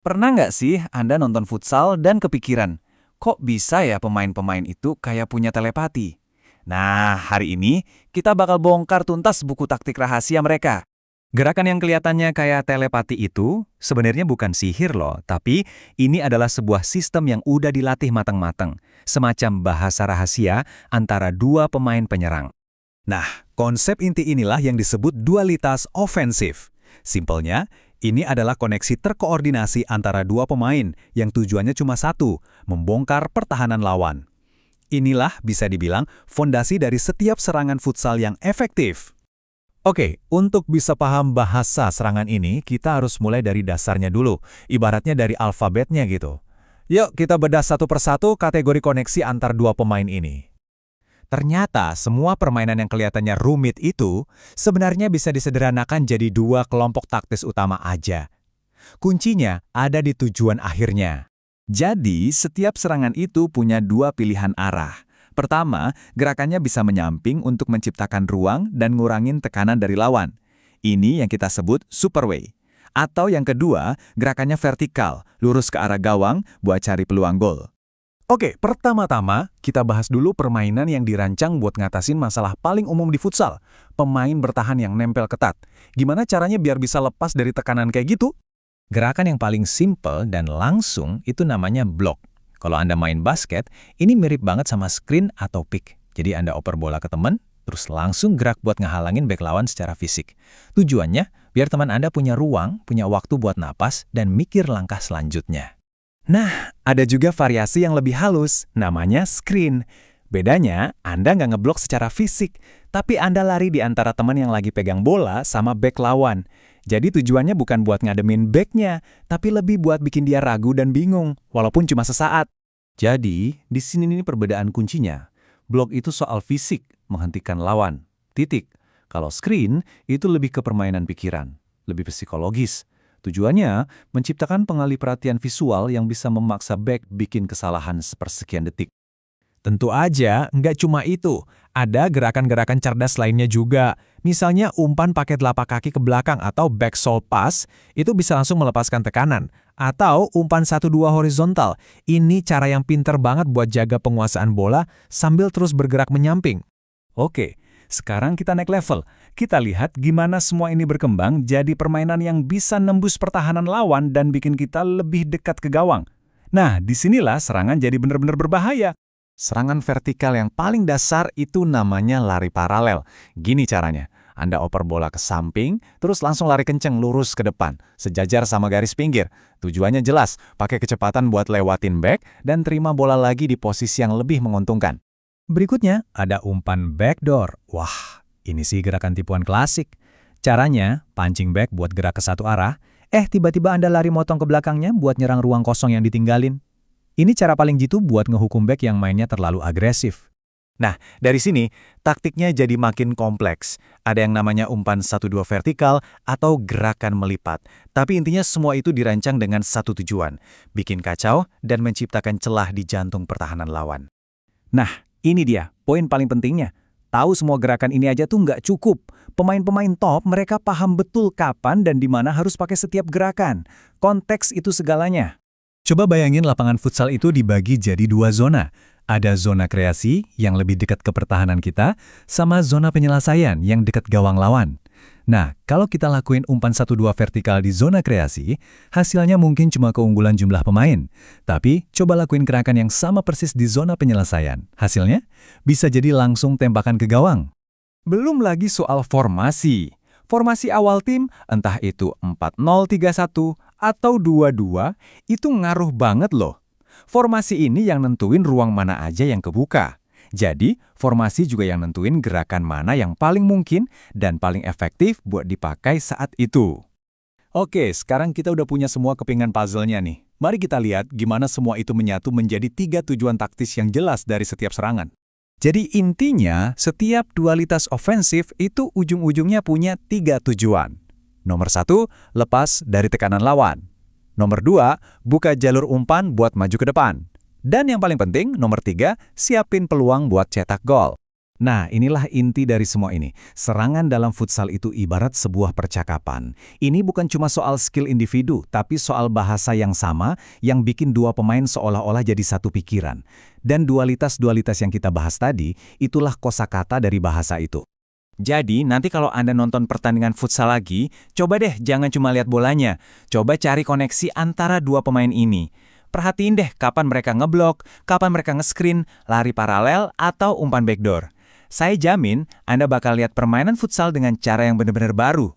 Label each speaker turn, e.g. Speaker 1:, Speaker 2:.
Speaker 1: Pernah nggak sih Anda nonton futsal dan kepikiran, kok bisa ya pemain-pemain itu kayak punya telepati? Nah, hari ini kita bakal bongkar tuntas buku taktik rahasia mereka.
Speaker 2: Gerakan yang kelihatannya kayak telepati itu sebenarnya bukan sihir loh, tapi ini adalah sebuah sistem yang udah dilatih matang-matang, semacam bahasa rahasia antara dua pemain penyerang. Nah, konsep inti inilah yang disebut dualitas ofensif. Simpelnya, ini adalah koneksi terkoordinasi antara dua pemain yang tujuannya cuma satu, membongkar pertahanan lawan. Inilah bisa dibilang fondasi dari setiap serangan futsal yang efektif. Oke, untuk bisa paham bahasa serangan ini, kita harus mulai dari dasarnya dulu, ibaratnya dari alfabetnya gitu. Yuk, kita bedah satu persatu kategori koneksi antar dua pemain ini. Ternyata semua permainan yang kelihatannya rumit itu sebenarnya bisa disederhanakan jadi dua kelompok taktis utama aja. Kuncinya ada di tujuan akhirnya.
Speaker 1: Jadi, setiap serangan itu punya dua pilihan arah. Pertama, gerakannya bisa menyamping untuk menciptakan ruang dan ngurangin tekanan dari lawan. Ini yang kita sebut superway. Atau yang kedua, gerakannya vertikal, lurus ke arah gawang buat cari peluang gol.
Speaker 2: Oke, pertama-tama kita bahas dulu permainan yang dirancang buat ngatasin masalah paling umum di futsal. Pemain bertahan yang nempel ketat. Gimana caranya biar bisa lepas dari tekanan kayak gitu? Gerakan yang paling simple dan langsung itu namanya block. Kalau Anda main basket, ini mirip banget sama screen atau pick. Jadi Anda oper bola ke teman, terus langsung gerak buat ngehalangin bek lawan secara fisik. Tujuannya, biar teman Anda punya ruang, punya waktu buat napas, dan mikir langkah selanjutnya. Nah, ada juga variasi yang lebih halus, namanya screen. Bedanya, Anda nggak ngeblok secara fisik, tapi Anda lari di antara teman yang lagi pegang bola sama bek lawan. Jadi tujuannya bukan buat ngademin backnya, tapi lebih buat bikin dia ragu dan bingung, walaupun cuma sesaat.
Speaker 1: Jadi, di sini nih perbedaan kuncinya. Blok itu soal fisik, menghentikan lawan. Titik. Kalau screen, itu lebih ke permainan pikiran, lebih psikologis. Tujuannya, menciptakan pengalih perhatian visual yang bisa memaksa back bikin kesalahan sepersekian detik.
Speaker 2: Tentu aja, nggak cuma itu. Ada gerakan-gerakan cerdas lainnya juga. Misalnya umpan pakai telapak kaki ke belakang atau back sole pass, itu bisa langsung melepaskan tekanan. Atau umpan 1-2 horizontal. Ini cara yang pinter banget buat jaga penguasaan bola sambil terus bergerak menyamping.
Speaker 1: Oke, sekarang kita naik level. Kita lihat gimana semua ini berkembang jadi permainan yang bisa nembus pertahanan lawan dan bikin kita lebih dekat ke gawang. Nah, disinilah serangan jadi benar-benar berbahaya. Serangan vertikal yang paling dasar itu namanya lari paralel. Gini caranya, Anda oper bola ke samping, terus langsung lari kenceng lurus ke depan, sejajar sama garis pinggir. Tujuannya jelas, pakai kecepatan buat lewatin back dan terima bola lagi di posisi yang lebih menguntungkan.
Speaker 2: Berikutnya, ada umpan backdoor. Wah, ini sih gerakan tipuan klasik. Caranya, pancing back buat gerak ke satu arah, tiba-tiba Anda lari motong ke belakangnya buat nyerang ruang kosong yang ditinggalin. Ini cara paling jitu buat ngehukum back yang mainnya terlalu agresif.
Speaker 1: Nah, dari sini, taktiknya jadi makin kompleks. Ada yang namanya umpan 1-2 vertikal atau gerakan melipat. Tapi intinya semua itu dirancang dengan satu tujuan, bikin kacau dan menciptakan celah di jantung pertahanan lawan. Nah, ini dia, poin paling pentingnya. Tahu semua gerakan ini aja tuh nggak cukup. Pemain-pemain top mereka paham betul kapan dan di mana harus pakai setiap gerakan. Konteks itu segalanya.
Speaker 2: Coba bayangin lapangan futsal itu dibagi jadi dua zona. Ada zona kreasi yang lebih dekat ke pertahanan kita, sama zona penyelesaian yang dekat gawang lawan. Nah, kalau kita lakuin umpan 1-2 vertikal di zona kreasi, hasilnya mungkin cuma keunggulan jumlah pemain. Tapi, coba lakuin gerakan yang sama persis di zona penyelesaian. Hasilnya, bisa jadi langsung tembakan ke gawang.
Speaker 1: Belum lagi soal formasi. Formasi awal tim, entah itu 4-0-3-1 atau 2-2, itu ngaruh banget loh. Formasi ini yang nentuin ruang mana aja yang kebuka. Jadi, formasi juga yang nentuin gerakan mana yang paling mungkin dan paling efektif buat dipakai saat itu. Oke, sekarang kita udah punya semua kepingan puzzle-nya nih. Mari kita lihat gimana semua itu menyatu menjadi 3 tujuan taktis yang jelas dari setiap serangan. Jadi intinya, setiap dualitas ofensif itu ujung-ujungnya punya 3 tujuan. Nomor 1, lepas dari tekanan lawan. Nomor 2, buka jalur umpan buat maju ke depan. Dan yang paling penting, nomor 3, siapin peluang buat cetak gol. Nah, inilah inti dari semua ini. Serangan dalam futsal itu ibarat sebuah percakapan. Ini bukan cuma soal skill individu, tapi soal bahasa yang sama yang bikin dua pemain seolah-olah jadi satu pikiran. Dan dualitas-dualitas yang kita bahas tadi, itulah kosakata dari bahasa itu.
Speaker 2: Jadi, nanti kalau Anda nonton pertandingan futsal lagi, coba deh jangan cuma lihat bolanya. Coba cari koneksi antara dua pemain ini. Perhatiin deh kapan mereka ngeblok, kapan mereka nge-screen, lari paralel, atau umpan backdoor. Saya jamin Anda bakal lihat permainan futsal dengan cara yang benar-benar baru.